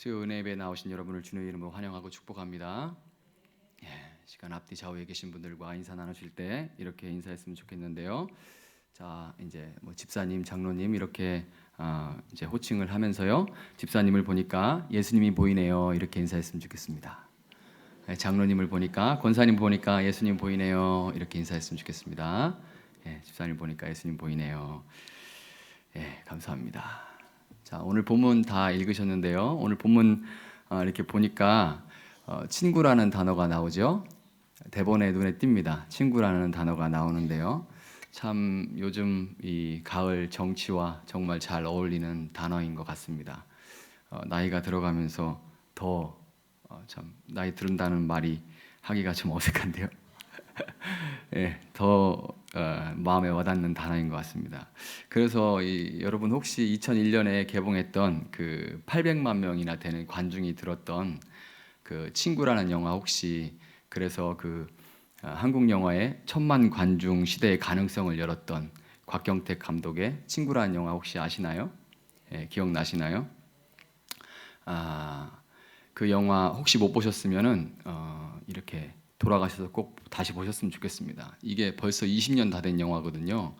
수요 은혜 예배에 나오신 여러분을 주님의 이름으로 환영하고 축복합니다. 시간 앞뒤 좌우에 계신 분들과 인사 나누실 때 이렇게 인사했으면 좋겠는데요. 자, 이제 집사님, 장로님 이렇게 이제 호칭을 하면서요. 집사님을 보니까 예수님이 보이네요. 이렇게 인사했으면 좋겠습니다. 장로님을 보니까, 권사님 보니까 예수님 보이네요. 이렇게 인사했으면 좋겠습니다. 집사님 보니까 예수님 보이네요. 감사합니다. 자, 오늘 본문 다 읽으셨는데요. 오늘 본문 이렇게 보니까 친구라는 단어가 나오죠. 대본에 눈에 띕니다. 친구라는 단어가 나오는데요. 참 요즘 이 가을 정치와 정말 잘 어울리는 단어인 것 같습니다. 나이가 들어가면서 더 참 나이 들은다는 말이 하기가 좀 어색한데요. 더 마음에 와닿는 단어인 것 같습니다. 그래서 여러분 혹시 2001년에 개봉했던 그 800만 명이나 되는 관중이 들었던 그 친구라는 영화 혹시 그래서 그 한국 영화의 1000만 관중 시대의 가능성을 열었던 곽경택 감독의 친구라는 영화 혹시 아시나요? 기억나시나요? 그 영화 혹시 못 보셨으면은 이렇게 돌아가셔서 꼭 다시 보셨으면 좋겠습니다. 이게 벌써 20년 다 된 영화거든요.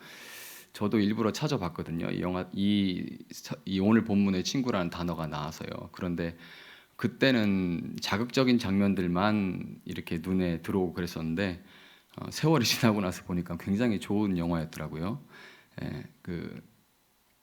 저도 일부러 찾아봤거든요. 이 영화 이 오늘 본문에 친구라는 단어가 나와서요. 그런데 그때는 자극적인 장면들만 이렇게 눈에 들어오고 그랬었는데 세월이 지나고 나서 보니까 굉장히 좋은 영화였더라고요. 그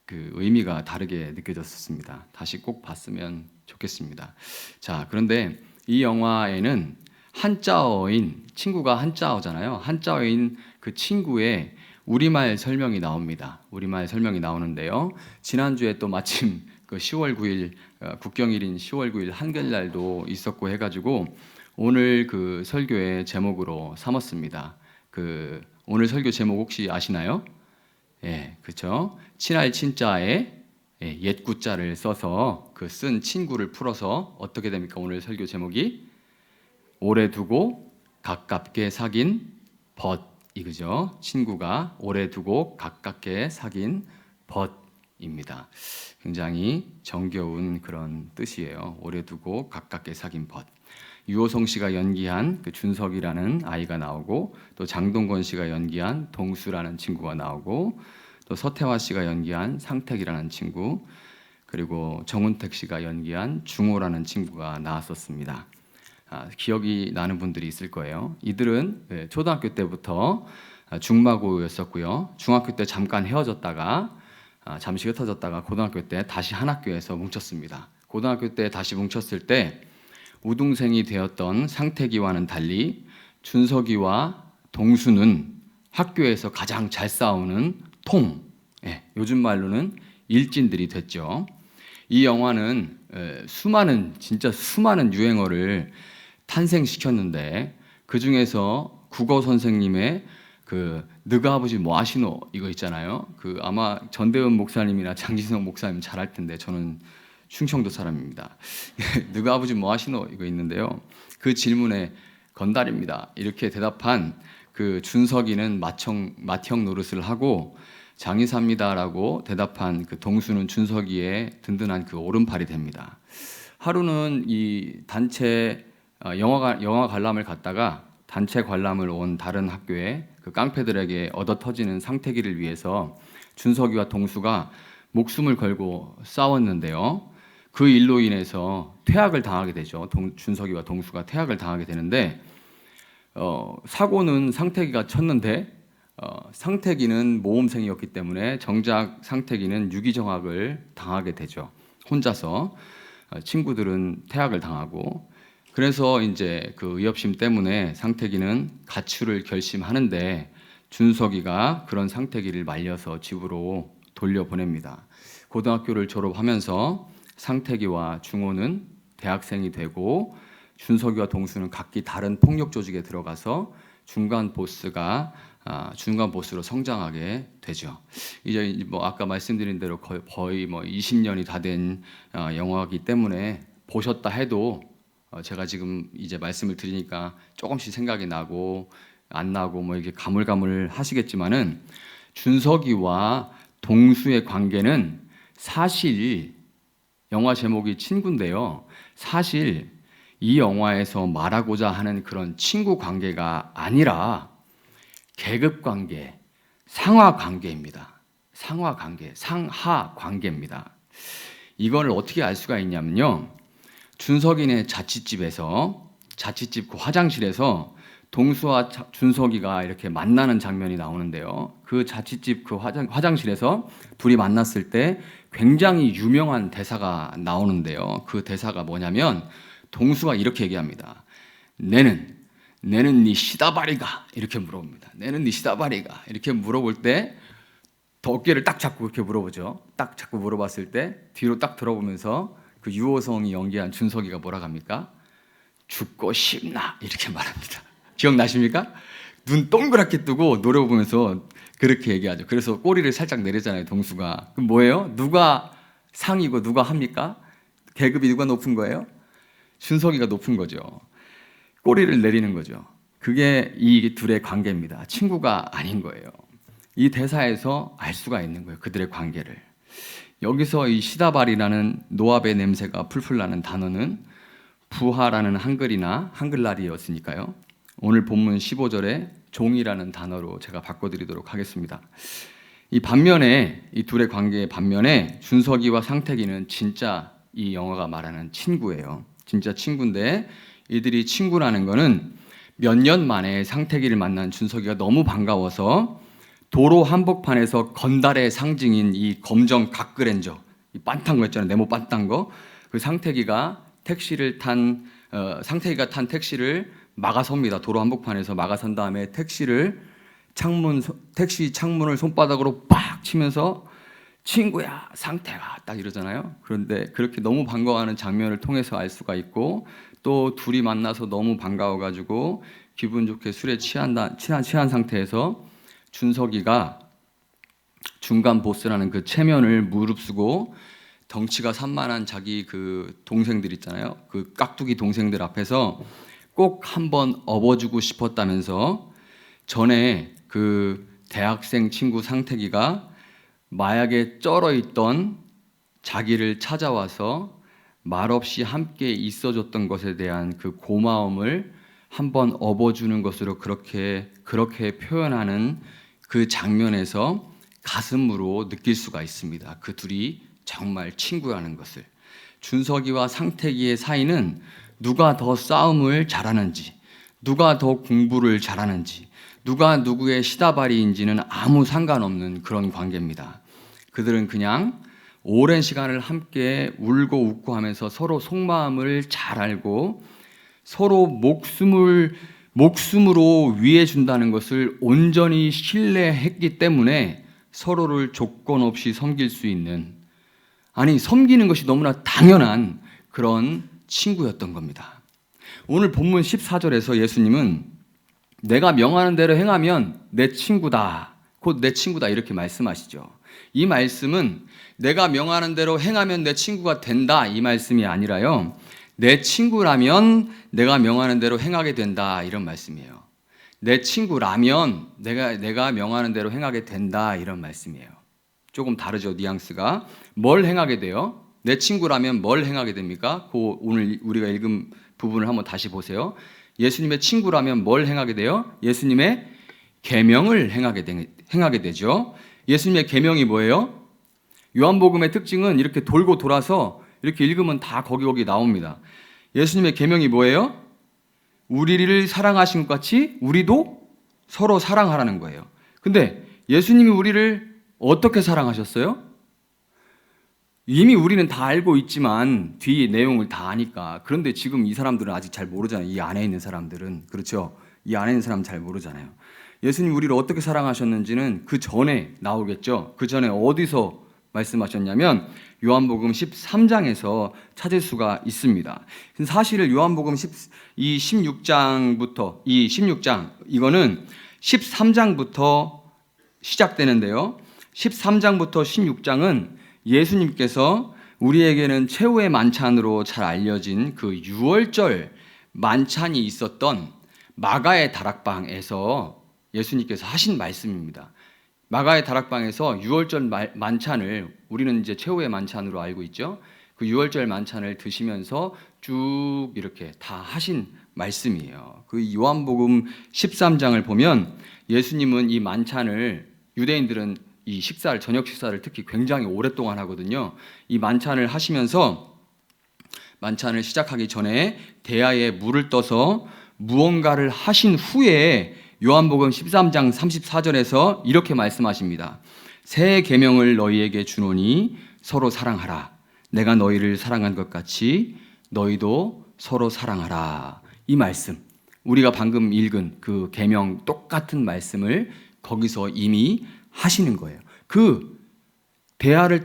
의미가 다르게 느껴졌습니다. 다시 꼭 봤으면 좋겠습니다. 자, 그런데 이 영화에는 한자어인 친구가 한자어잖아요. 한자어인 그 친구의 우리말 설명이 나옵니다. 우리말 설명이 나오는데요. 지난주에 또 마침 그 10월 9일 국경일인 10월 9일 한글날도 있었고 해가지고 오늘 그 설교의 제목으로 삼았습니다. 그 오늘 설교 제목 혹시 아시나요? 그렇죠. 친할 친자에 옛 구자를 써서 그 쓴 친구를 풀어서 어떻게 됩니까? 오늘 설교 제목이 오래 두고 가깝게 사귄 벗 이거죠. 친구가 오래 두고 가깝게 사귄 벗입니다. 굉장히 정겨운 그런 뜻이에요. 오래 두고 가깝게 사귄 벗. 유호성 씨가 연기한 그 준석이라는 아이가 나오고 또 장동건 씨가 연기한 동수라는 친구가 나오고 또 서태화 씨가 연기한 상택이라는 친구 그리고 정운택 씨가 연기한 중호라는 친구가 나왔었습니다. 기억이 나는 분들이 있을 거예요. 이들은 초등학교 때부터 중마고였었고요. 중학교 때 잠깐 헤어졌다가 잠시 흩어졌다가 고등학교 때 다시 한 학교에서 뭉쳤습니다. 고등학교 때 다시 뭉쳤을 때 우등생이 되었던 상태기와는 달리 준석이와 동수는 학교에서 가장 잘 싸우는 요즘 말로는 일진들이 됐죠. 이 영화는 진짜 수많은 유행어를 탄생시켰는데 그 중에서 국어 선생님의 그 너가 아버지 뭐 하시노 이거 있잖아요. 그 아마 전대원 목사님이나 장진성 목사님 잘 알 텐데 저는 충청도 사람입니다. 너가 아버지 뭐 하시노 이거 있는데요. 그 질문에 건달입니다. 이렇게 대답한 그 준석이는 맏형 노릇을 하고 장의사입니다라고 대답한 그 동수는 준석이의 든든한 그 오른팔이 됩니다. 하루는 이 단체 영화 관람을 갔다가 단체 관람을 온 다른 학교에 그 깡패들에게 얻어터지는 상태기를 위해서 준석이와 동수가 목숨을 걸고 싸웠는데요. 그 일로 인해서 퇴학을 당하게 되죠. 준석이와 동수가 퇴학을 당하게 되는데 사고는 상태기가 쳤는데 상태기는 모험생이었기 때문에 정작 상태기는 유기정학을 당하게 되죠. 혼자서 친구들은 퇴학을 당하고 그래서 이제 그 의협심 때문에 상태기는 가출을 결심하는데 준석이가 그런 상태기를 말려서 집으로 돌려보냅니다. 고등학교를 졸업하면서 상태기와 중호는 대학생이 되고 준석이와 동수는 각기 다른 폭력 조직에 들어가서 중간 보스로 성장하게 되죠. 이제 아까 말씀드린 대로 거의 20년이 다 된 영화이기 때문에 보셨다 해도 제가 지금 이제 말씀을 드리니까 조금씩 생각이 나고 안 나고 이렇게 가물가물 하시겠지만은 준석이와 동수의 관계는 사실 영화 제목이 친구인데요. 사실 이 영화에서 말하고자 하는 그런 친구 관계가 아니라 계급 관계, 상하 관계입니다. 상하 관계, 상하 관계입니다. 이걸 어떻게 알 수가 있냐면요. 준석이네 자취집 그 화장실에서 동수와 준석이가 이렇게 만나는 장면이 나오는데요. 그 자취집 그 화장실에서 둘이 만났을 때 굉장히 유명한 대사가 나오는데요. 그 대사가 뭐냐면 동수가 이렇게 얘기합니다. 내는 네 시다바리가 이렇게 물어봅니다. 내는 네 시다바리가 이렇게 물어볼 때 어깨를 딱 잡고 이렇게 물어보죠. 딱 잡고 물어봤을 때 뒤로 딱 들어보면서 그 유호성이 연기한 준석이가 뭐라 합니까? 죽고 싶나 이렇게 말합니다. 기억나십니까? 눈 동그랗게 뜨고 노래 보면서 그렇게 얘기하죠. 그래서 꼬리를 살짝 내리잖아요, 동수가. 그럼 뭐예요? 누가 상이고 누가 합니까? 계급이 누가 높은 거예요? 준석이가 높은 거죠. 꼬리를 내리는 거죠. 그게 이 둘의 관계입니다. 친구가 아닌 거예요. 이 대사에서 알 수가 있는 거예요. 그들의 관계를. 여기서 이 시다발이라는 노합의 냄새가 풀풀 나는 단어는 부하라는 한글날이었으니까요. 오늘 본문 15절에 종이라는 단어로 제가 바꿔드리도록 하겠습니다. 이 반면에 이 둘의 관계의 반면에 준석이와 상택이는 진짜 이 영화가 말하는 친구예요. 진짜 친구인데 이들이 친구라는 거는 몇 년 만에 상택이를 만난 준석이가 너무 반가워서 도로 한복판에서 건달의 상징인 이 검정 각그랜저, 이 빤딴 거 있잖아요. 네모 빤딴 거. 그 상택이가 탄 택시를 막아섭니다. 도로 한복판에서 막아선 다음에 택시 창문을 손바닥으로 빡 치면서 친구야, 상태가 딱 이러잖아요. 그런데 그렇게 너무 반가워하는 장면을 통해서 알 수가 있고 또 둘이 만나서 너무 반가워가지고 기분 좋게 술에 취한 상태에서 준석이가 중간 보스라는 그 체면을 무릅쓰고 덩치가 산만한 자기 그 동생들 있잖아요. 그 깍두기 동생들 앞에서 꼭 한번 업어주고 싶었다면서 전에 그 대학생 친구 상택이가 마약에 쩔어 있던 자기를 찾아와서 말없이 함께 있어줬던 것에 대한 그 고마움을 한번 업어주는 것으로 그렇게 표현하는 그 장면에서 가슴으로 느낄 수가 있습니다. 그 둘이 정말 친구라는 것을. 준석이와 상택이의 사이는 누가 더 싸움을 잘하는지, 누가 더 공부를 잘하는지, 누가 누구의 시다바리인지는 아무 상관없는 그런 관계입니다. 그들은 그냥 오랜 시간을 함께 울고 웃고 하면서 서로 속마음을 잘 알고 서로 목숨으로 위해준다는 것을 온전히 신뢰했기 때문에 서로를 조건 없이 섬길 수 있는, 아니 섬기는 것이 너무나 당연한 그런 친구였던 겁니다. 오늘 본문 14절에서 예수님은 내가 명하는 대로 행하면 내 친구다, 곧 내 친구다 이렇게 말씀하시죠. 이 말씀은 내가 명하는 대로 행하면 내 친구가 된다 이 말씀이 아니라요, 내 친구라면 내가 명하는 대로 행하게 된다 이런 말씀이에요. 내 친구라면 내가 명하는 대로 행하게 된다 이런 말씀이에요. 조금 다르죠, 뉘앙스가. 뭘 행하게 돼요? 내 친구라면 뭘 행하게 됩니까? 오늘 우리가 읽은 부분을 한번 다시 보세요. 예수님의 친구라면 뭘 행하게 돼요? 예수님의 계명을 행하게 되죠. 예수님의 계명이 뭐예요? 요한복음의 특징은 이렇게 돌고 돌아서 이렇게 읽으면 다 거기 나옵니다. 예수님의 계명이 뭐예요? 우리를 사랑하신 것 같이 우리도 서로 사랑하라는 거예요. 근데 예수님이 우리를 어떻게 사랑하셨어요? 이미 우리는 다 알고 있지만 뒤 내용을 다 아니까. 그런데 지금 이 사람들은 아직 잘 모르잖아요. 이 안에 있는 사람들은. 그렇죠? 이 안에 있는 사람은 잘 모르잖아요. 예수님 우리를 어떻게 사랑하셨는지는 그 전에 나오겠죠. 그 전에 어디서 말씀하셨냐면 요한복음 13장에서 찾을 수가 있습니다. 사실 요한복음 16장 이거는 13장부터 시작되는데요. 13장부터 16장은 예수님께서 우리에게는 최후의 만찬으로 잘 알려진 그 유월절 만찬이 있었던 마가의 다락방에서 예수님께서 하신 말씀입니다. 마가의 다락방에서 유월절 만찬을 우리는 이제 최후의 만찬으로 알고 있죠. 그 유월절 만찬을 드시면서 쭉 이렇게 다 하신 말씀이에요. 그 요한복음 13장을 보면 예수님은 이 만찬을, 유대인들은 이 식사를, 저녁 식사를 특히 굉장히 오랫동안 하거든요. 이 만찬을 하시면서 만찬을 시작하기 전에 대야에 물을 떠서 무언가를 하신 후에 요한복음 13장 34절에서 이렇게 말씀하십니다. 새 계명을 너희에게 주노니 서로 사랑하라. 내가 너희를 사랑한 것 같이 너희도 서로 사랑하라. 이 말씀, 우리가 방금 읽은 그 계명 똑같은 말씀을 거기서 이미 하시는 거예요. 그 대야에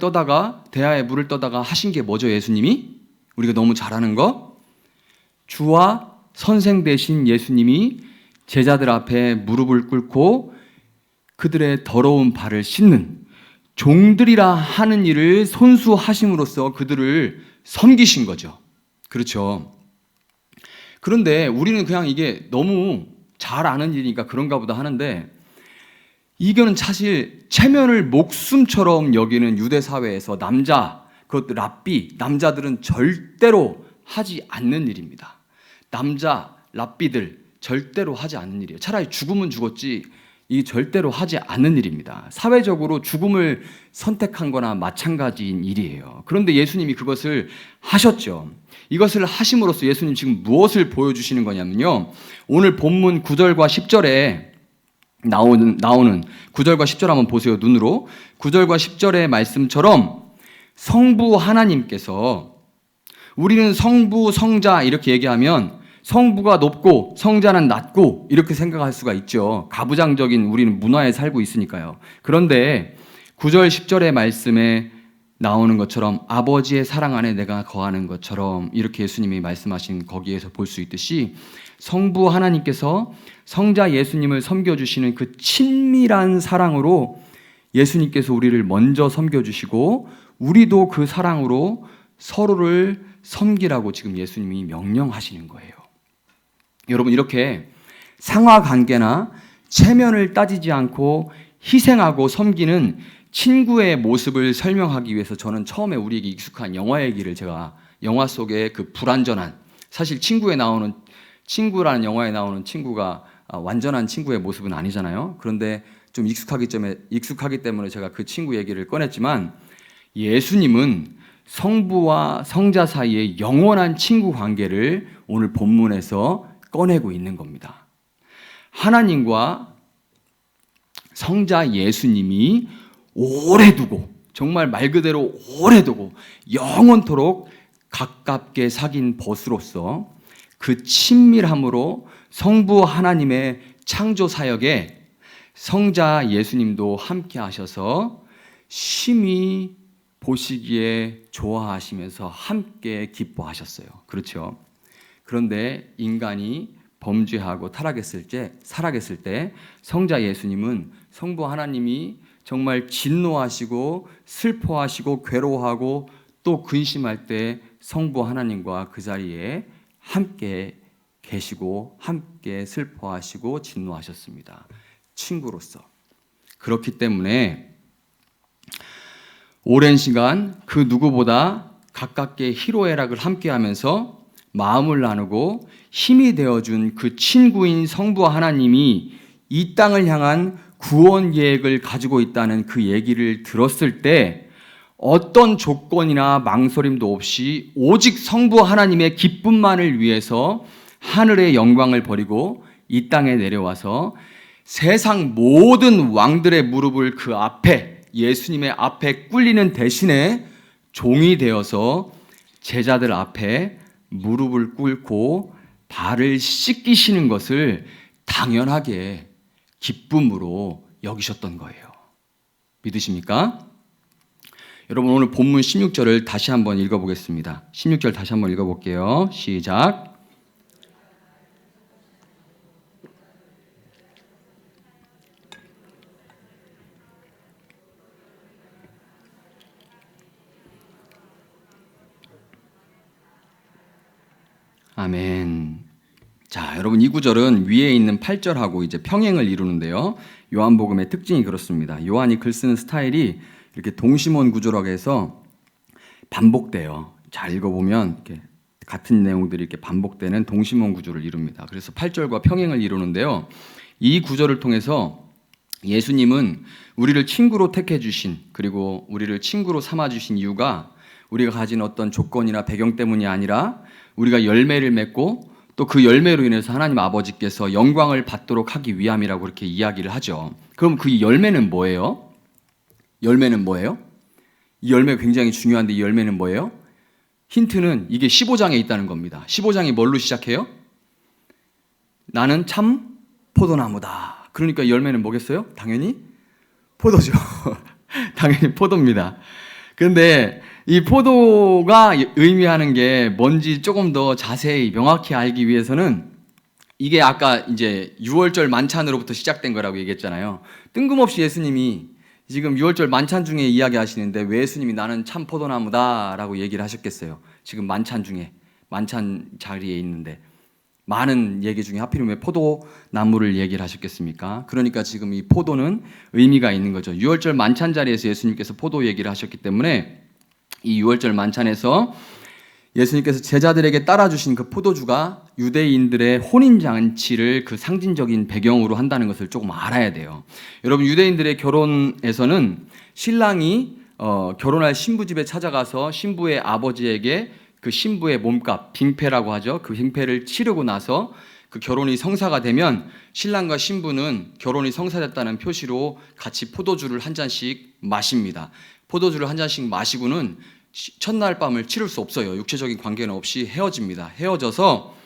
물을 떠다가 하신 게 뭐죠? 예수님이 우리가 너무 잘 아는 거, 주와 선생 되신 예수님이 제자들 앞에 무릎을 꿇고 그들의 더러운 발을 씻는, 종들이라 하는 일을 손수하심으로써 그들을 섬기신 거죠. 그렇죠. 그런데 우리는 그냥 이게 너무 잘 아는 일이니까 그런가 보다 하는데, 이거는 사실 체면을 목숨처럼 여기는 유대 사회에서 그것도 랍비, 남자들은 절대로 하지 않는 일입니다. 남자 랍비들 절대로 하지 않는 일이에요. 차라리 죽으면 죽었지 이 절대로 하지 않는 일입니다. 사회적으로 죽음을 선택한 거나 마찬가지인 일이에요. 그런데 예수님이 그것을 하셨죠. 이것을 하심으로써 예수님 지금 무엇을 보여주시는 거냐면요, 오늘 본문 9절과 10절에 나오는 9절과 10절 한번 보세요. 눈으로. 9절과 10절의 말씀처럼 성부 하나님께서, 우리는 성부, 성자 이렇게 얘기하면 성부가 높고 성자는 낮고 이렇게 생각할 수가 있죠. 가부장적인 우리는 문화에 살고 있으니까요. 그런데 9절 10절의 말씀에 나오는 것처럼 아버지의 사랑 안에 내가 거하는 것처럼 이렇게 예수님이 말씀하신 거기에서 볼 수 있듯이, 성부 하나님께서 성자 예수님을 섬겨주시는 그 친밀한 사랑으로 예수님께서 우리를 먼저 섬겨주시고 우리도 그 사랑으로 서로를 섬기라고 지금 예수님이 명령하시는 거예요. 여러분, 이렇게 상하관계나 체면을 따지지 않고 희생하고 섬기는 친구의 모습을 설명하기 위해서 저는 처음에 우리에게 익숙한 영화 얘기를, 제가 영화 속에 그 불완전한, 사실 친구라는 영화에 나오는 친구가 완전한 친구의 모습은 아니잖아요. 그런데 좀 익숙하기 때문에 제가 그 친구 얘기를 꺼냈지만, 예수님은 성부와 성자 사이의 영원한 친구 관계를 오늘 본문에서 꺼내고 있는 겁니다. 하나님과 성자 예수님이 오래 두고, 정말 말 그대로 오래 두고 영원토록 가깝게 사귄 벗으로서 그 친밀함으로 성부 하나님의 창조 사역에 성자 예수님도 함께 하셔서 심히 보시기에 좋아하시면서 함께 기뻐하셨어요. 그렇죠? 그런데 인간이 범죄하고 타락했을 때 성자 예수님은 성부 하나님이 정말 진노하시고 슬퍼하시고 괴로워하고 또 근심할 때 성부 하나님과 그 자리에 함께 계시고 함께 슬퍼하시고 진노하셨습니다. 친구로서. 그렇기 때문에 오랜 시간 그 누구보다 가깝게 희로애락을 함께하면서 마음을 나누고 힘이 되어준 그 친구인 성부 하나님이 이 땅을 향한 구원 계획을 가지고 있다는 그 얘기를 들었을 때 어떤 조건이나 망설임도 없이 오직 성부 하나님의 기쁨만을 위해서 하늘의 영광을 버리고 이 땅에 내려와서 세상 모든 왕들의 무릎을 그 앞에, 예수님의 앞에 꿇리는 대신에 종이 되어서 제자들 앞에 무릎을 꿇고 발을 씻기시는 것을 당연하게 기쁨으로 여기셨던 거예요. 믿으십니까? 여러분, 오늘 본문 16절을 다시 한번 읽어보겠습니다. 16절 다시 한번 읽어볼게요. 시작. 아멘. 자, 여러분, 이 구절은 위에 있는 8절하고 이제 평행을 이루는데요. 요한복음의 특징이 그렇습니다. 요한이 글 쓰는 스타일이 이렇게 동심원 구조라고 해서 반복돼요. 잘 읽어보면 이렇게 같은 내용들이 이렇게 반복되는 동심원 구조를 이룹니다. 그래서 8절과 평행을 이루는데요. 이 구조를 통해서 예수님은 우리를 친구로 택해 주신, 그리고 우리를 친구로 삼아 주신 이유가 우리가 가진 어떤 조건이나 배경 때문이 아니라 우리가 열매를 맺고 또 그 열매로 인해서 하나님 아버지께서 영광을 받도록 하기 위함이라고 그렇게 이야기를 하죠. 그럼 그 열매는 뭐예요? 열매는 뭐예요? 이 열매가 굉장히 중요한데 이 열매는 뭐예요? 힌트는 이게 15장에 있다는 겁니다. 15장이 뭘로 시작해요? 나는 참 포도나무다. 그러니까 열매는 뭐겠어요? 당연히 포도죠. 당연히 포도입니다. 그런데 이 포도가 의미하는 게 뭔지 조금 더 자세히 명확히 알기 위해서는 이게 아까 이제 6월절 만찬으로부터 시작된 거라고 얘기했잖아요. 뜬금없이 예수님이 지금 6월절 만찬 중에 이야기하시는데 왜 예수님이 나는 참 포도나무다라고 얘기를 하셨겠어요? 지금 만찬 중에, 만찬 자리에 있는데 많은 얘기 중에 하필이면 왜 포도나무를 얘기를 하셨겠습니까? 그러니까 지금 이 포도는 의미가 있는 거죠. 6월절 만찬 자리에서 예수님께서 포도 얘기를 하셨기 때문에 이 6월절 만찬에서 예수님께서 제자들에게 따라주신 그 포도주가 유대인들의 혼인잔치를 그 상징적인 배경으로 한다는 것을 조금 알아야 돼요. 여러분, 유대인들의 결혼에서는 신랑이 결혼할 신부 집에 찾아가서 신부의 아버지에게 그 신부의 몸값, 빙패라고 하죠. 그 빙패를 치르고 나서 그 결혼이 성사가 되면 신랑과 신부는 결혼이 성사됐다는 표시로 같이 포도주를 한 잔씩 마십니다. 포도주를 한 잔씩 마시고는 첫날 밤을 치를 수 없어요. 육체적인 관계는 없이 헤어집니다. 헤어져서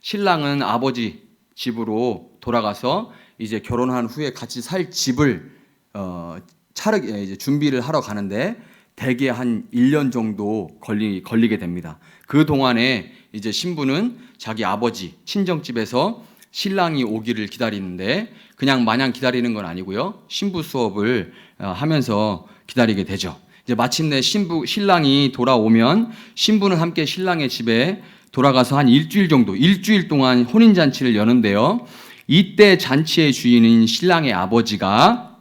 신랑은 아버지 집으로 돌아가서 이제 결혼한 후에 같이 살 집을 차르게 이제 준비를 하러 가는데 대개 한 1년 정도 걸리게 됩니다. 그 동안에 이제 신부는 자기 아버지 친정집에서 신랑이 오기를 기다리는데 그냥 마냥 기다리는 건 아니고요. 신부 수업을 하면서 기다리게 되죠. 이제 마침내 신랑이 돌아오면 신부는 함께 신랑의 집에 돌아가서 한 일주일 동안 혼인잔치를 여는데요. 이때 잔치의 주인인 신랑의 아버지가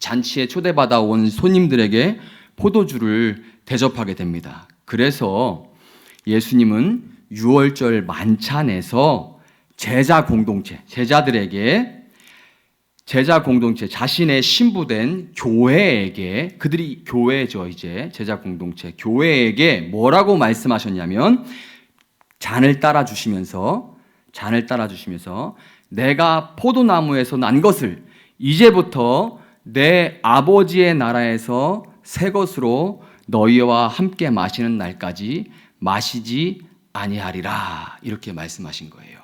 잔치에 초대받아 온 손님들에게 포도주를 대접하게 됩니다. 그래서 예수님은 6월절 만찬에서 제자 공동체, 자신의 신부된 교회에게, 그들이 교회죠, 이제 제자 공동체, 교회에게 뭐라고 말씀하셨냐면 잔을 따라 주시면서 내가 포도나무에서 난 것을 이제부터 내 아버지의 나라에서 새 것으로 너희와 함께 마시는 날까지 마시지 아니하리라, 이렇게 말씀하신 거예요.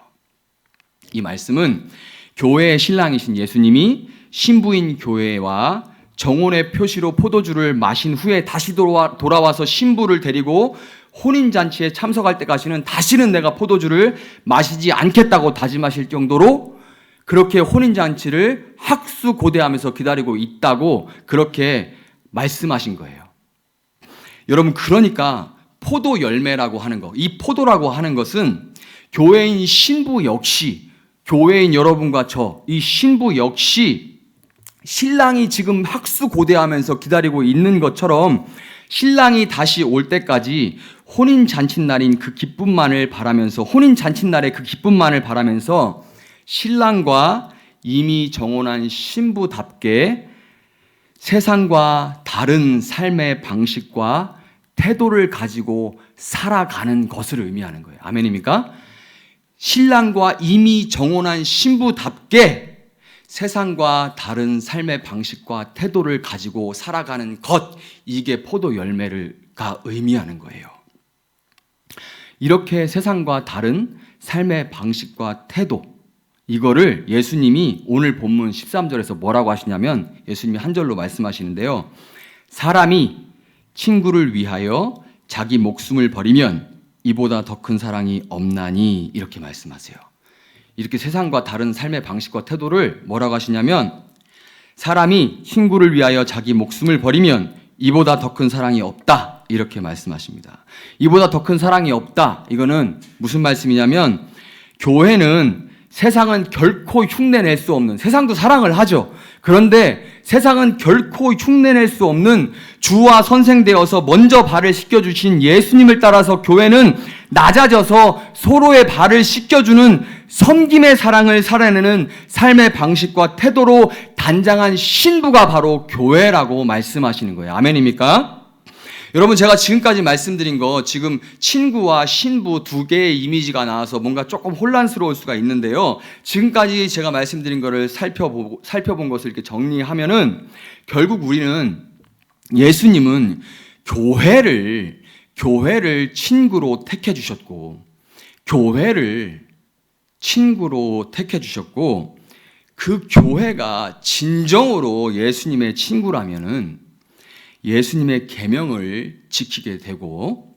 이 말씀은 교회의 신랑이신 예수님이 신부인 교회와 정혼의 표시로 포도주를 마신 후에 다시 돌아와서 신부를 데리고 혼인잔치에 참석할 때까지는 다시는 내가 포도주를 마시지 않겠다고 다짐하실 정도로 그렇게 혼인잔치를 학수고대하면서 기다리고 있다고 그렇게 말씀하신 거예요. 여러분, 그러니까 포도 열매라고 하는 것, 이 포도라고 하는 것은 교회인 신부 역시, 교회인 여러분과 이 신부 역시 신랑이 지금 학수고대하면서 기다리고 있는 것처럼 신랑이 다시 올 때까지 혼인잔칫날의 그 기쁨만을 바라면서 신랑과 이미 정혼한 신부답게 세상과 다른 삶의 방식과 태도를 가지고 살아가는 것을 의미하는 거예요. 아멘입니까? 신랑과 이미 정혼한 신부답게 세상과 다른 삶의 방식과 태도를 가지고 살아가는 것, 이게 포도 열매가 의미하는 거예요. 이렇게 세상과 다른 삶의 방식과 태도, 이거를 예수님이 오늘 본문 13절에서 뭐라고 하시냐면 예수님이 한 절로 말씀하시는데요. 사람이 친구를 위하여 자기 목숨을 버리면 이보다 더 큰 사랑이 없나니, 이렇게 말씀하세요. 이렇게 세상과 다른 삶의 방식과 태도를 뭐라고 하시냐면 사람이 친구를 위하여 자기 목숨을 버리면 이보다 더 큰 사랑이 없다, 이렇게 말씀하십니다. 이보다 더 큰 사랑이 없다, 이거는 무슨 말씀이냐면 교회는 세상은 결코 흉내낼 수 없는, 세상도 사랑을 하죠. 그런데 세상은 결코 흉내낼 수 없는 주와 선생되어서 먼저 발을 씻겨주신 예수님을 따라서 교회는 낮아져서 서로의 발을 씻겨주는 섬김의 사랑을 살아내는 삶의 방식과 태도로 단장한 신부가 바로 교회라고 말씀하시는 거예요. 아멘입니까? 여러분, 제가 지금까지 말씀드린 거 지금 친구와 신부 두 개의 이미지가 나와서 뭔가 조금 혼란스러울 수가 있는데요. 지금까지 제가 말씀드린 거를 살펴본 것을 이렇게 정리하면은 결국 우리는 예수님은 교회를 친구로 택해 주셨고, 교회를 친구로 택해 주셨고, 그 교회가 진정으로 예수님의 친구라면은 예수님의 계명을 지키게 되고,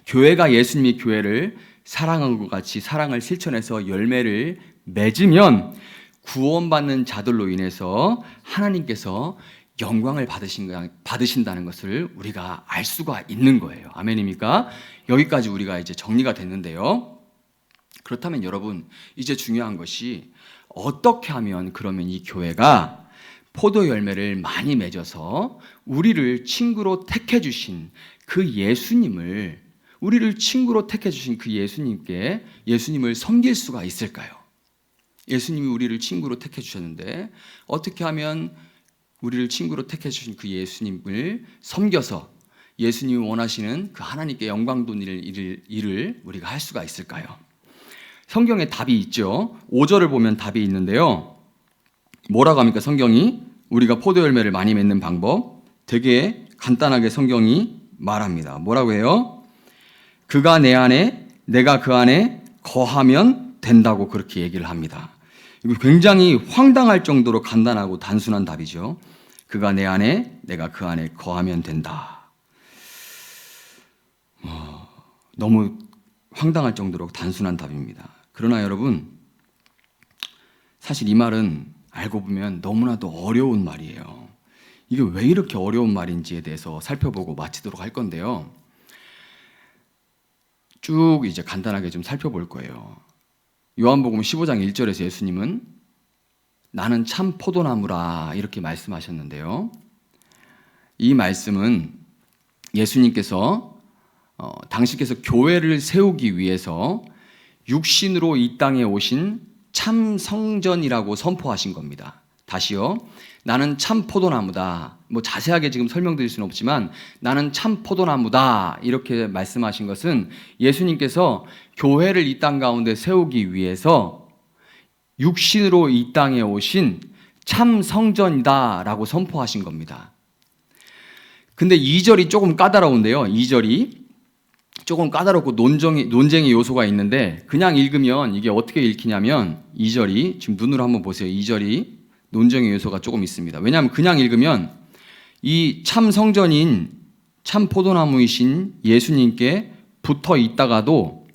교회가 예수님이 교회를 사랑한 것 같이 사랑을 실천해서 열매를 맺으면 구원받는 자들로 인해서 하나님께서 영광을 받으신다는 것을 우리가 알 수가 있는 거예요. 아멘입니까? 여기까지 우리가 이제 정리가 됐는데요. 그렇다면 여러분, 이제 중요한 것이 어떻게 하면 그러면 이 교회가 포도 열매를 많이 맺어서 우리를 친구로 택해 주신 그 예수님을, 우리를 친구로 택해 주신 그 예수님을 섬길 수가 있을까요? 예수님이 우리를 친구로 택해 주셨는데 어떻게 하면 우리를 친구로 택해 주신 그 예수님을 섬겨서 예수님이 원하시는 그 하나님께 영광 돌리는 일을 우리가 할 수가 있을까요? 성경에 답이 있죠. 5절을 보면 답이 있는데요. 뭐라고 합니까? 성경이 우리가 포도 열매를 많이 맺는 방법 되게 간단하게 성경이 말합니다. 뭐라고 해요? 그가 내 안에 내가 그 안에 거하면 된다고 그렇게 얘기를 합니다. 이거 굉장히 황당할 정도로 간단하고 단순한 답이죠. 그가 내 안에 내가 그 안에 거하면 된다. 너무 황당할 정도로 단순한 답입니다. 그러나 여러분, 사실 이 말은 알고 보면 너무나도 어려운 말이에요. 이게 왜 이렇게 어려운 말인지에 대해서 살펴보고 마치도록 할 건데요. 쭉 이제 간단하게 좀 살펴볼 거예요. 요한복음 15장 1절에서 예수님은 나는 참 포도나무라 이렇게 말씀하셨는데요. 이 말씀은 예수님께서 당신께서 교회를 세우기 위해서 육신으로 이 땅에 오신 참 성전이라고 선포하신 겁니다. 다시요. 나는 참 포도나무다. 자세하게 지금 설명드릴 수는 없지만 나는 참 포도나무다. 이렇게 말씀하신 것은 예수님께서 교회를 이 땅 가운데 세우기 위해서 육신으로 이 땅에 오신 참 성전이다라고 선포하신 겁니다. 근데 2절이 조금 까다로운데요. 2절이 조금 까다롭고 논쟁의 요소가 있는데 그냥 읽으면 이게 어떻게 읽히냐면 2절이 지금 눈으로 한번 보세요. 2절이 논쟁의 요소가 조금 있습니다. 왜냐하면 그냥 읽으면 이 참 성전인 참 포도나무이신 예수님께 붙어 있다가도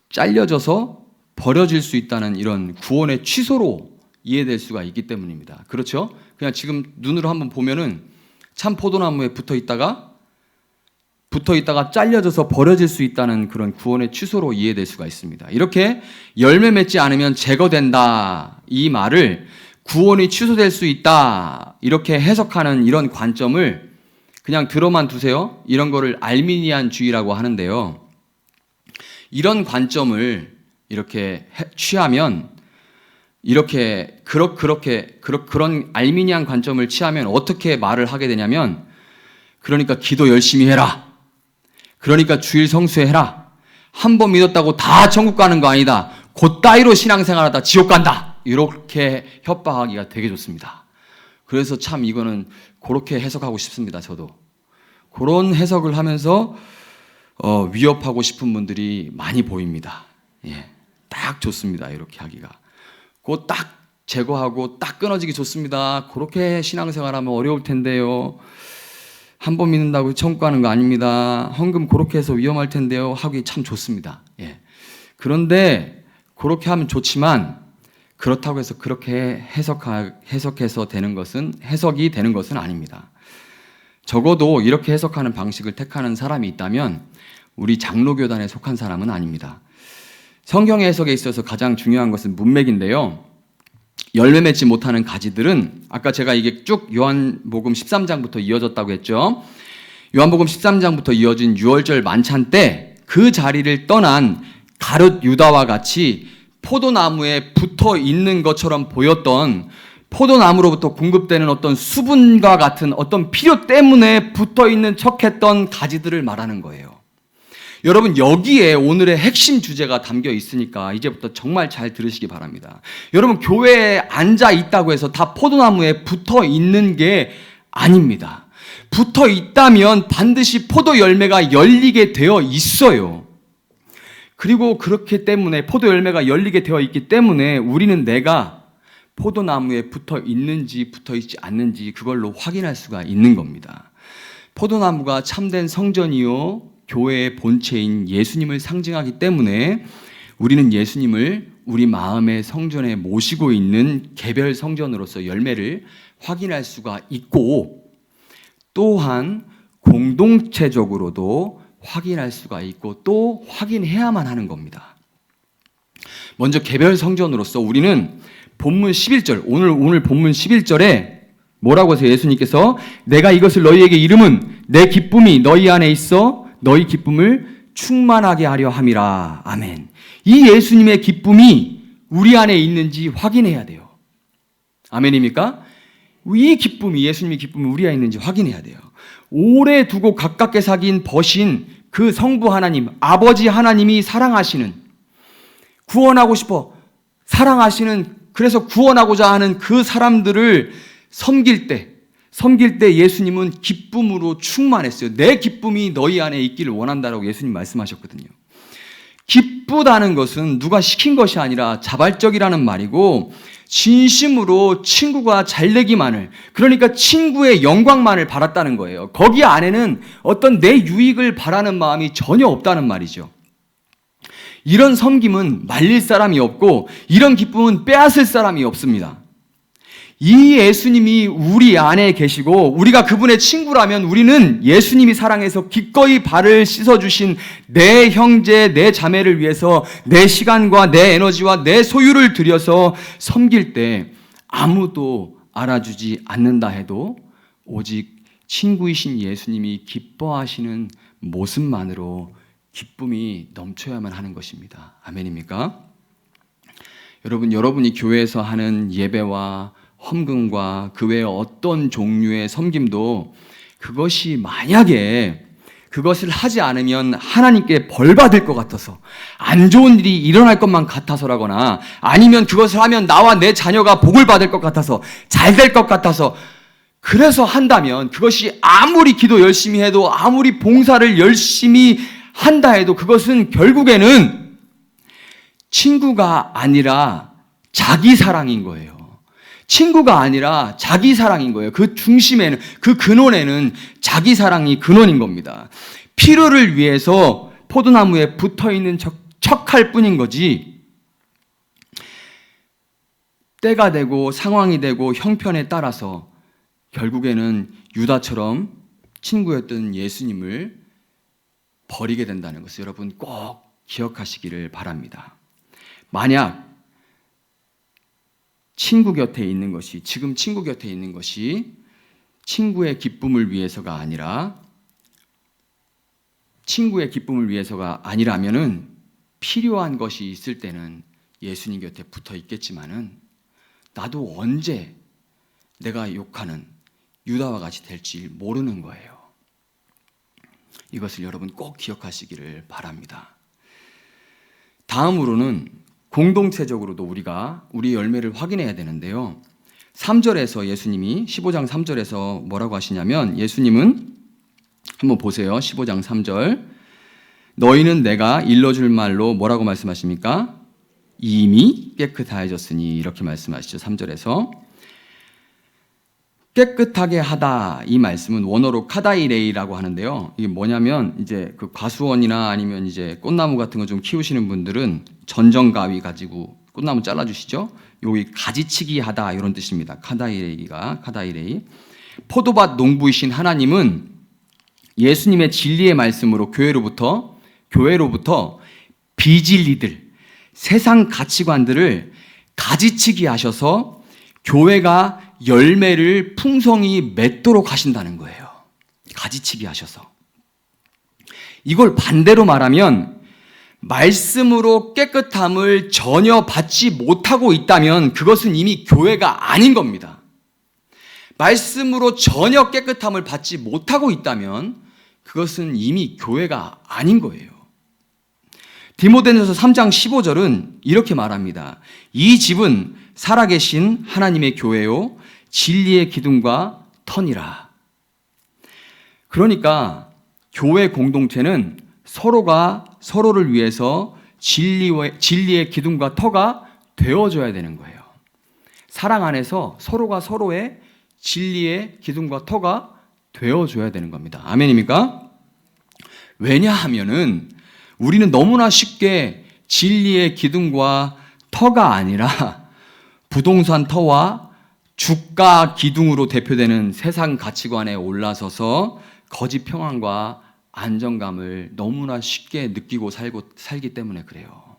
잘려져서 버려질 수 있다는 이런 구원의 취소로 이해될 수가 있기 때문입니다. 그렇죠? 그냥 지금 눈으로 한번 보면은 참 포도나무에 붙어 있다가 잘려져서 버려질 수 있다는 그런 구원의 취소로 이해될 수가 있습니다. 이렇게 열매 맺지 않으면 제거된다. 이 말을 구원이 취소될 수 있다. 이렇게 해석하는 이런 관점을 그냥 들어만 두세요. 이런 거를 알미니안주의라고 하는데요. 이런 관점을 이렇게 취하면 그런 알미니안 관점을 취하면 어떻게 말을 하게 되냐면 그러니까 기도 열심히 해라. 그러니까 주일 성수해라. 한 번 믿었다고 다 천국 가는 거 아니다. 그따위로 신앙생활하다 지옥 간다. 이렇게 협박하기가 되게 좋습니다. 그래서 참 이거는 그렇게 해석하고 싶습니다. 저도. 그런 해석을 하면서 위협하고 싶은 분들이 많이 보입니다. 예, 딱 좋습니다. 이렇게 하기가. 그거 딱 제거하고 딱 끊어지기 좋습니다. 그렇게 신앙생활하면 어려울 텐데요. 한 번 믿는다고 천국 가는 거 아닙니다. 헌금 그렇게 해서 위험할 텐데요. 하기 참 좋습니다. 예. 그런데 그렇게 하면 좋지만 그렇다고 해서 그렇게 해석이 되는 것은 아닙니다. 적어도 이렇게 해석하는 방식을 택하는 사람이 있다면 우리 장로교단에 속한 사람은 아닙니다. 성경의 해석에 있어서 가장 중요한 것은 문맥인데요. 열매 맺지 못하는 가지들은 아까 제가 이게 쭉 요한복음 13장부터 이어졌다고 했죠. 요한복음 13장부터 이어진 유월절 만찬 때 그 자리를 떠난 가룟 유다와 같이 포도나무에 붙어 있는 것처럼 보였던, 포도나무로부터 공급되는 어떤 수분과 같은 어떤 필요 때문에 붙어 있는 척했던 가지들을 말하는 거예요. 여러분, 여기에 오늘의 핵심 주제가 담겨 있으니까 이제부터 정말 잘 들으시기 바랍니다. 여러분, 교회에 앉아 있다고 해서 다 포도나무에 붙어 있는 게 아닙니다. 붙어 있다면 반드시 포도 열매가 열리게 되어 있어요. 그리고 그렇기 때문에 포도 열매가 열리게 되어 있기 때문에 우리는 내가 포도나무에 붙어 있는지 붙어 있지 않는지 그걸로 확인할 수가 있는 겁니다. 포도나무가 참된 성전이요 교회의 본체인 예수님을 상징하기 때문에 우리는 예수님을 우리 마음의 성전에 모시고 있는 개별 성전으로서 열매를 확인할 수가 있고, 또한 공동체적으로도 확인할 수가 있고 또 확인해야만 하는 겁니다. 먼저 개별 성전으로서 우리는 본문 11절, 오늘 본문 11절에 뭐라고 해서 예수님께서 내가 이것을 너희에게 이름은 내 기쁨이 너희 안에 있어 너희 기쁨을 충만하게 하려 함이라. 아멘. 이 예수님의 기쁨이 우리 안에 있는지 확인해야 돼요. 아멘입니까? 이 기쁨이, 예수님의 기쁨이 우리 안에 있는지 확인해야 돼요. 오래 두고 가깝게 사귄 버신 그 성부 하나님, 아버지 하나님이 사랑하시는, 구원하고 싶어 사랑하시는, 그래서 구원하고자 하는 그 사람들을 섬길 때 예수님은 기쁨으로 충만했어요. 내 기쁨이 너희 안에 있기를 원한다라고 예수님 말씀하셨거든요. 기쁘다는 것은 누가 시킨 것이 아니라 자발적이라는 말이고, 진심으로 친구가 잘되기만을, 그러니까 친구의 영광만을 바랐다는 거예요. 거기 안에는 어떤 내 유익을 바라는 마음이 전혀 없다는 말이죠. 이런 섬김은 말릴 사람이 없고 이런 기쁨은 빼앗을 사람이 없습니다. 이 예수님이 우리 안에 계시고 우리가 그분의 친구라면 우리는 예수님이 사랑해서 기꺼이 발을 씻어주신 내 형제, 내 자매를 위해서 내 시간과 내 에너지와 내 소유를 들여서 섬길 때 아무도 알아주지 않는다 해도 오직 친구이신 예수님이 기뻐하시는 모습만으로 기쁨이 넘쳐야만 하는 것입니다. 아멘입니까? 여러분이 교회에서 하는 예배와 헌금과 그 외의 어떤 종류의 섬김도 그것이 만약에 그것을 하지 않으면 하나님께 벌 받을 것 같아서, 안 좋은 일이 일어날 것만 같아서라거나, 아니면 그것을 하면 나와 내 자녀가 복을 받을 것 같아서, 잘 될 것 같아서 그래서 한다면, 그것이 아무리 기도 열심히 해도 아무리 봉사를 열심히 한다 해도 그것은 결국에는 친구가 아니라 자기 사랑인 거예요. 친구가 아니라 자기 사랑인 거예요. 그 중심에는, 그 근원에는 자기 사랑이 근원인 겁니다. 필요를 위해서 포도나무에 붙어있는 척할 뿐인 거지, 때가 되고 상황이 되고 형편에 따라서 결국에는 유다처럼 친구였던 예수님을 버리게 된다는 것을 여러분 꼭 기억하시기를 바랍니다. 만약 친구 곁에 있는 것이, 지금 친구 곁에 있는 것이 친구의 기쁨을 위해서가 아니라면은 필요한 것이 있을 때는 예수님 곁에 붙어 있겠지만은 나도 언제 내가 욕하는 유다와 같이 될지 모르는 거예요. 이것을 여러분 꼭 기억하시기를 바랍니다. 다음으로는 공동체적으로도 우리가 우리의 열매를 확인해야 되는데요. 3절에서 예수님이 15장 3절에서 뭐라고 하시냐면, 예수님은 한번 보세요. 15장 3절. 너희는 내가 일러줄 말로 뭐라고 말씀하십니까? 이미 깨끗하여졌으니, 이렇게 말씀하시죠. 3절에서. 깨끗하게 하다, 이 말씀은 원어로 카다이레이라고 하는데요. 이게 뭐냐면, 이제 그 과수원이나 아니면 이제 꽃나무 같은 거 좀 키우시는 분들은 전정가위 가지고 꽃나무 잘라주시죠. 여기 가지치기 하다, 이런 뜻입니다. 카다이레이. 포도밭 농부이신 하나님은 예수님의 진리의 말씀으로 교회로부터 비진리들, 세상 가치관들을 가지치기 하셔서 교회가 열매를 풍성히 맺도록 하신다는 거예요. 가지치기 하셔서. 이걸 반대로 말하면 말씀으로 깨끗함을 전혀 받지 못하고 있다면 그것은 이미 교회가 아닌 겁니다. 말씀으로 전혀 깨끗함을 받지 못하고 있다면 그것은 이미 교회가 아닌 거예요. 디모데전서 3장 15절은 이렇게 말합니다. 이 집은 살아계신 하나님의 교회요 진리의 기둥과 터니라. 그러니까 교회 공동체는 서로가 서로를 위해서 진리의 기둥과 터가 되어줘야 되는 거예요. 사랑 안에서 서로가 서로의 진리의 기둥과 터가 되어줘야 되는 겁니다. 아멘입니까? 왜냐하면은 우리는 너무나 쉽게 진리의 기둥과 터가 아니라 부동산 터와 주가 기둥으로 대표되는 세상 가치관에 올라서서 거짓 평안과 안정감을 너무나 쉽게 느끼고 살기 때문에 그래요.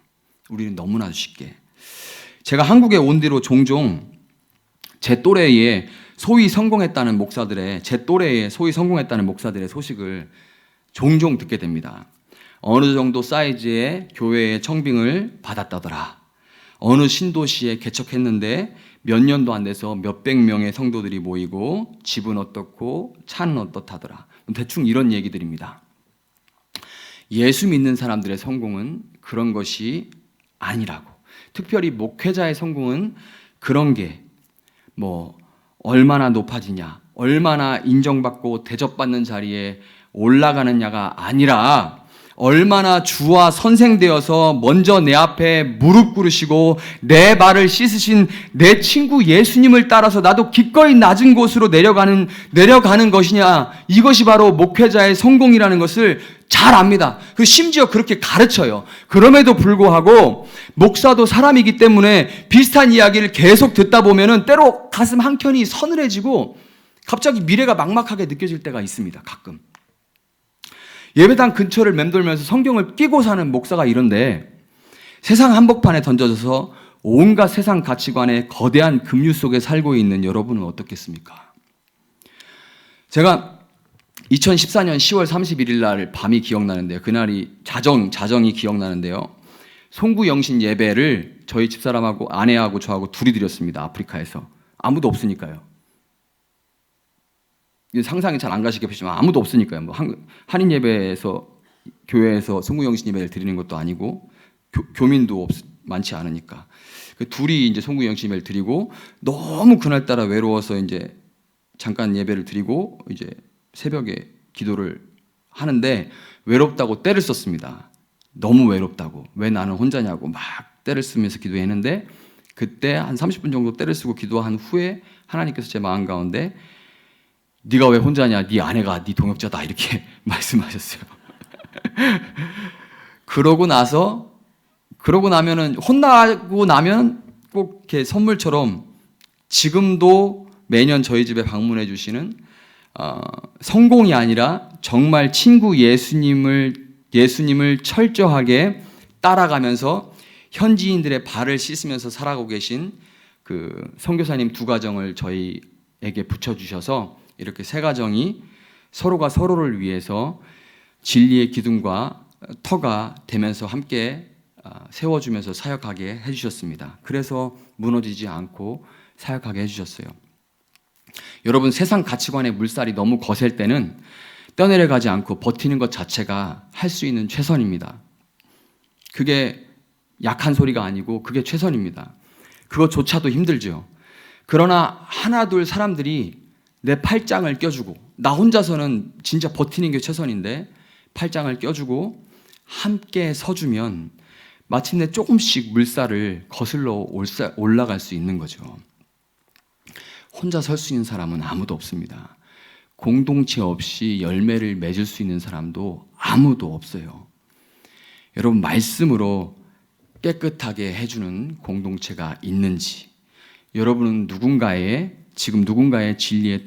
우리는 너무나 쉽게. 제가 한국에 온 뒤로 종종 제 또래에 소위 성공했다는 목사들의 소식을 종종 듣게 됩니다. 어느 정도 사이즈의 교회의 청빙을 받았다더라. 어느 신도시에 개척했는데 몇 년도 안 돼서 몇백 명의 성도들이 모이고 집은 어떻고 차는 어떻다더라. 대충 이런 얘기들입니다. 예수 믿는 사람들의 성공은 그런 것이 아니라고. 특별히 목회자의 성공은 그런 게 얼마나 높아지냐, 얼마나 인정받고 대접받는 자리에 올라가느냐가 아니라 얼마나 주와 선생되어서 먼저 내 앞에 무릎 꿇으시고 내 발을 씻으신 내 친구 예수님을 따라서 나도 기꺼이 낮은 곳으로 내려가는 것이냐. 이것이 바로 목회자의 성공이라는 것을 잘 압니다. 심지어 그렇게 가르쳐요. 그럼에도 불구하고 목사도 사람이기 때문에 비슷한 이야기를 계속 듣다 보면은 때로 가슴 한켠이 서늘해지고 갑자기 미래가 막막하게 느껴질 때가 있습니다. 가끔. 예배당 근처를 맴돌면서 성경을 끼고 사는 목사가 이런데 세상 한복판에 던져져서 온갖 세상 가치관의 거대한 급류 속에 살고 있는 여러분은 어떻겠습니까? 제가 2014년 10월 31일 날 밤이 기억나는데요. 그날이 자정이 기억나는데요. 송구영신 예배를 저희 집사람하고 아내하고 저하고 둘이 드렸습니다. 아프리카에서. 아무도 없으니까요. 상상이 잘 안 가시겠지만 아무도 없으니까요. 한인 예배에서 교회에서 송구영신 예배를 드리는 것도 아니고 교민도 많지 않으니까 둘이 이제 송구영신 예배를 드리고 너무 그날따라 외로워서 이제 잠깐 예배를 드리고 이제 새벽에 기도를 하는데 외롭다고 떼를 썼습니다. 너무 외롭다고. 왜 나는 혼자냐고 막 떼를 쓰면서 기도했는데 그때 한 30분 정도 떼를 쓰고 기도한 후에 하나님께서 제 마음 가운데 네가 왜 혼자냐? 네 아내가 네 동역자다 이렇게 말씀하셨어요. 그러고 나면은 혼나고 나면 꼭 이렇게 선물처럼 지금도 매년 저희 집에 방문해 주시는 성공이 아니라 정말 친구 예수님을 철저하게 따라가면서 현지인들의 발을 씻으면서 살아가고 계신 그 선교사님 두 가정을 저희에게 붙여주셔서 이렇게 세 가정이 서로가 서로를 위해서 진리의 기둥과 터가 되면서 함께 세워주면서 사역하게 해주셨습니다. 그래서 무너지지 않고 사역하게 해주셨어요. 여러분, 세상 가치관의 물살이 너무 거셀 때는 떠내려가지 않고 버티는 것 자체가 할 수 있는 최선입니다. 그게 약한 소리가 아니고 그게 최선입니다. 그것조차도 힘들죠. 그러나 하나둘 사람들이 내 팔짱을 껴주고, 나 혼자서는 진짜 버티는 게 최선인데 팔짱을 껴주고 함께 서주면 마침내 조금씩 물살을 거슬러 올라갈 수 있는 거죠. 혼자 설 수 있는 사람은 아무도 없습니다. 공동체 없이 열매를 맺을 수 있는 사람도 아무도 없어요. 여러분, 말씀으로 깨끗하게 해주는 공동체가 있는지, 여러분은 지금 누군가의 진리의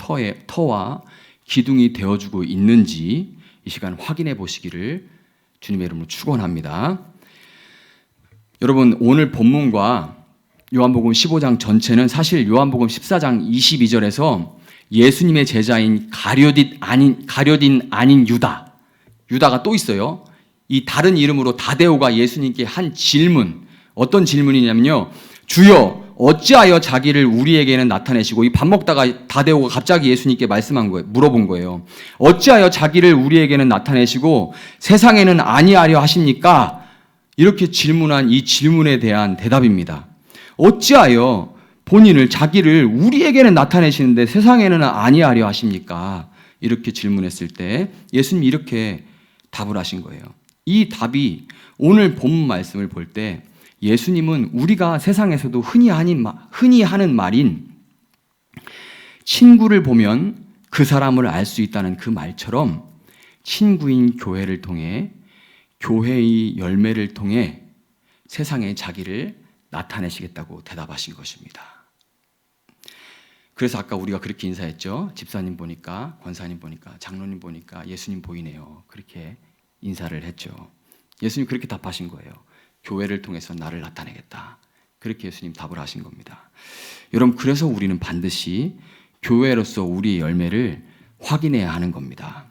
터와 기둥이 되어주고 있는지 이 시간 확인해 보시기를 주님의 이름으로 축원합니다. 여러분, 오늘 본문과 요한복음 15장 전체는 사실 요한복음 14장 22절에서 예수님의 제자인 가룟 아닌 유다가 또 있어요. 이 다른 이름으로 다데오가 예수님께 한 질문, 어떤 질문이냐면요. 주여, 어찌하여 자기를 우리에게는 나타내시고, 이 밥 먹다가 다데오가 갑자기 예수님께 물어본 거예요. 어찌하여 자기를 우리에게는 나타내시고 세상에는 아니하려 하십니까? 이렇게 질문한 이 질문에 대한 대답입니다. 어찌하여 본인을 자기를 우리에게는 나타내시는데 세상에는 아니하려 하십니까? 이렇게 질문했을 때 예수님이 이렇게 답을 하신 거예요. 이 답이 오늘 본문 말씀을 볼 때 예수님은 우리가 세상에서도 흔히 하는 말인 친구를 보면 그 사람을 알 수 있다는 그 말처럼 친구인 교회를 통해 교회의 열매를 통해 세상에 자기를 나타내시겠다고 대답하신 것입니다. 그래서 아까 우리가 그렇게 인사했죠. 집사님 보니까, 권사님 보니까, 장로님 보니까 예수님 보이네요. 그렇게 인사를 했죠. 예수님 그렇게 답하신 거예요. 교회를 통해서 나를 나타내겠다. 그렇게 예수님 답을 하신 겁니다. 여러분, 그래서 우리는 반드시 교회로서 우리의 열매를 확인해야 하는 겁니다.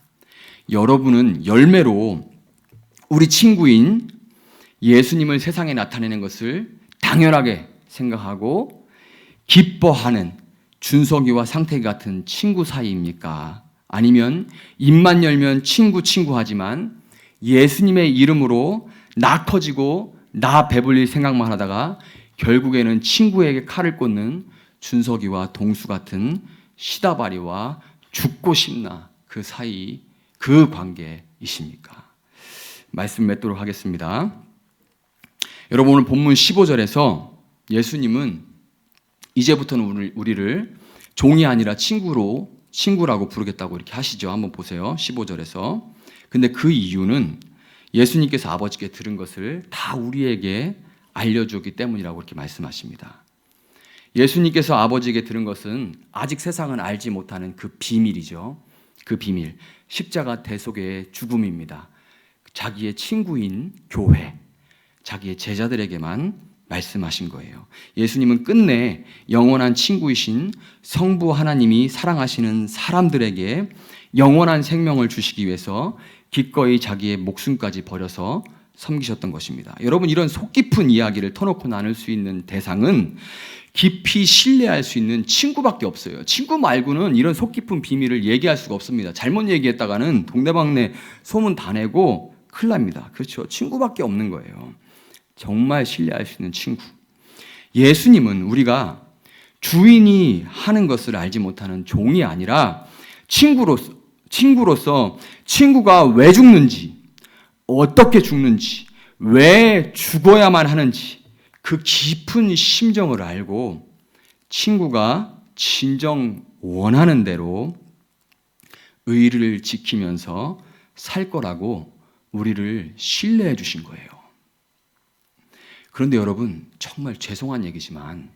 여러분은 열매로 우리 친구인 예수님을 세상에 나타내는 것을 당연하게 생각하고 기뻐하는 준석이와 상태기 같은 친구 사이입니까? 아니면 입만 열면 친구 하지만 예수님의 이름으로 나 커지고 나 배불릴 생각만 하다가 결국에는 친구에게 칼을 꽂는 준석이와 동수 같은 시다바리와 죽고 싶나 그 사이 그 관계이십니까? 말씀 맺도록 하겠습니다. 여러분, 오늘 본문 15절에서 예수님은 이제부터는 우리를 종이 아니라 친구라고 부르겠다고 이렇게 하시죠. 한번 보세요. 15절에서. 근데 그 이유는 예수님께서 아버지께 들은 것을 다 우리에게 알려주기 때문이라고 이렇게 말씀하십니다. 예수님께서 아버지에게 들은 것은 아직 세상은 알지 못하는 그 비밀이죠. 그 비밀, 십자가 대속의 죽음입니다. 자기의 친구인 교회, 자기의 제자들에게만 말씀하신 거예요. 예수님은 끝내 영원한 친구이신 성부 하나님이 사랑하시는 사람들에게 영원한 생명을 주시기 위해서 기꺼이 자기의 목숨까지 버려서 섬기셨던 것입니다. 여러분, 이런 속 깊은 이야기를 터놓고 나눌 수 있는 대상은 깊이 신뢰할 수 있는 친구밖에 없어요. 친구 말고는 이런 속 깊은 비밀을 얘기할 수가 없습니다. 잘못 얘기했다가는 동네방네 소문 다 내고 큰일 납니다. 그렇죠? 친구밖에 없는 거예요. 정말 신뢰할 수 있는 친구. 예수님은 우리가 주인이 하는 것을 알지 못하는 종이 아니라 친구로서 친구가 왜 죽는지, 어떻게 죽는지, 왜 죽어야만 하는지 그 깊은 심정을 알고 친구가 진정 원하는 대로 의를 지키면서 살 거라고 우리를 신뢰해 주신 거예요. 그런데 여러분, 정말 죄송한 얘기지만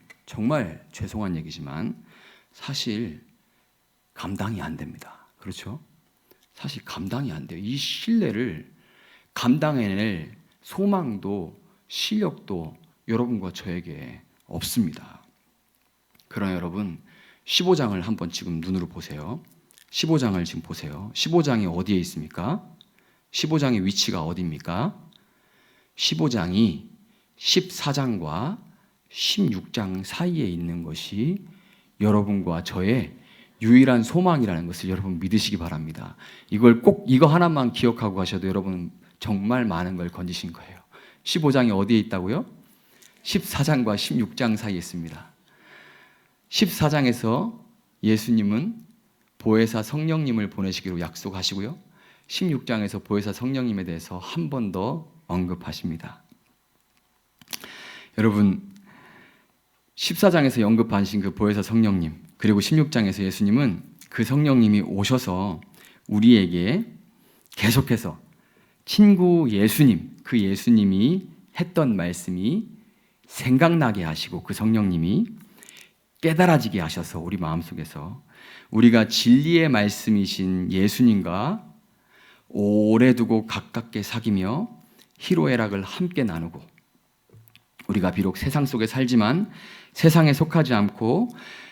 사실 감당이 안 됩니다. 그렇죠? 사실 감당이 안 돼요. 이 신뢰를 감당해낼 소망도 실력도 여러분과 저에게 없습니다. 그러나 여러분, 15장을 한번 지금 눈으로 보세요. 15장을 지금 보세요. 15장이 어디에 있습니까? 15장의 위치가 어디입니까? 15장이 14장과 16장 사이에 있는 것이 여러분과 저의 유일한 소망이라는 것을 여러분 믿으시기 바랍니다. 이거 하나만 기억하고 가셔도 여러분 정말 많은 걸 건지신 거예요. 15장이 어디에 있다고요? 14장과 16장 사이에 있습니다. 14장에서 예수님은 보혜사 성령님을 보내시기로 약속하시고요. 16장에서 보혜사 성령님에 대해서 한 번 더 언급하십니다. 여러분, 14장에서 언급하신 그 보혜사 성령님, 그리고 16장에서 예수님은 그 성령님이 오셔서 우리에게 계속해서 친구 예수님, 그 예수님이 했던 말씀이 생각나게 하시고 그 성령님이 깨달아지게 하셔서 우리 마음속에서 우리가 진리의 말씀이신 예수님과 오래 두고 가깝게 사귀며 희로애락을 함께 나누고 우리가 비록 세상 속에 살지만 세상에 속하지 않고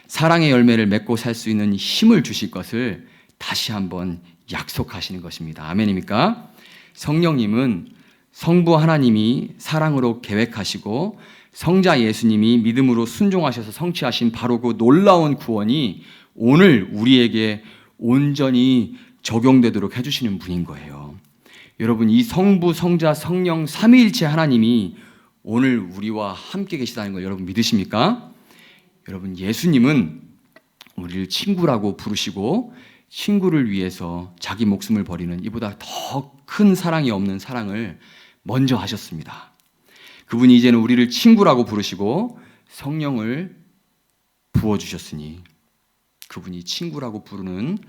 사랑의 열매를 맺고 살 수 있는 힘을 주실 것을 다시 한번 약속하시는 것입니다. 아멘입니까? 성령님은 성부 하나님이 사랑으로 계획하시고 성자 예수님이 믿음으로 순종하셔서 성취하신 바로 그 놀라운 구원이 오늘 우리에게 온전히 적용되도록 해주시는 분인 거예요. 여러분, 이 성부, 성자, 성령 삼위일체 하나님이 오늘 우리와 함께 계시다는 걸 여러분 믿으십니까? 여러분, 예수님은 우리를 친구라고 부르시고 친구를 위해서 자기 목숨을 버리는 이보다 더 큰 사랑이 없는 사랑을 먼저 하셨습니다. 그분이 이제는 우리를 친구라고 부르시고 성령을 부어주셨으니 그분이 친구라고 부르는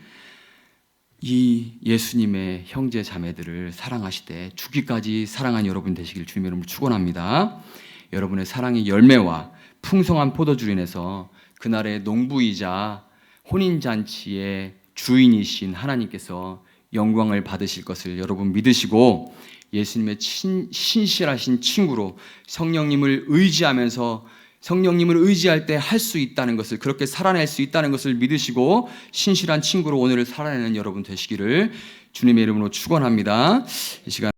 이 예수님의 형제 자매들을 사랑하시되 죽기까지 사랑한 여러분 되시길 주님의 이름으로 축원합니다. 여러분의 사랑의 열매와 풍성한 포도주로 인해서 그날의 농부이자 혼인잔치의 주인이신 하나님께서 영광을 받으실 것을 여러분 믿으시고 예수님의 신실하신 친구로 성령님을 의지하면서 성령님을 의지할 때 할 수 있다는 것을, 그렇게 살아낼 수 있다는 것을 믿으시고 신실한 친구로 오늘을 살아내는 여러분 되시기를 주님의 이름으로 축원합니다. 이 시간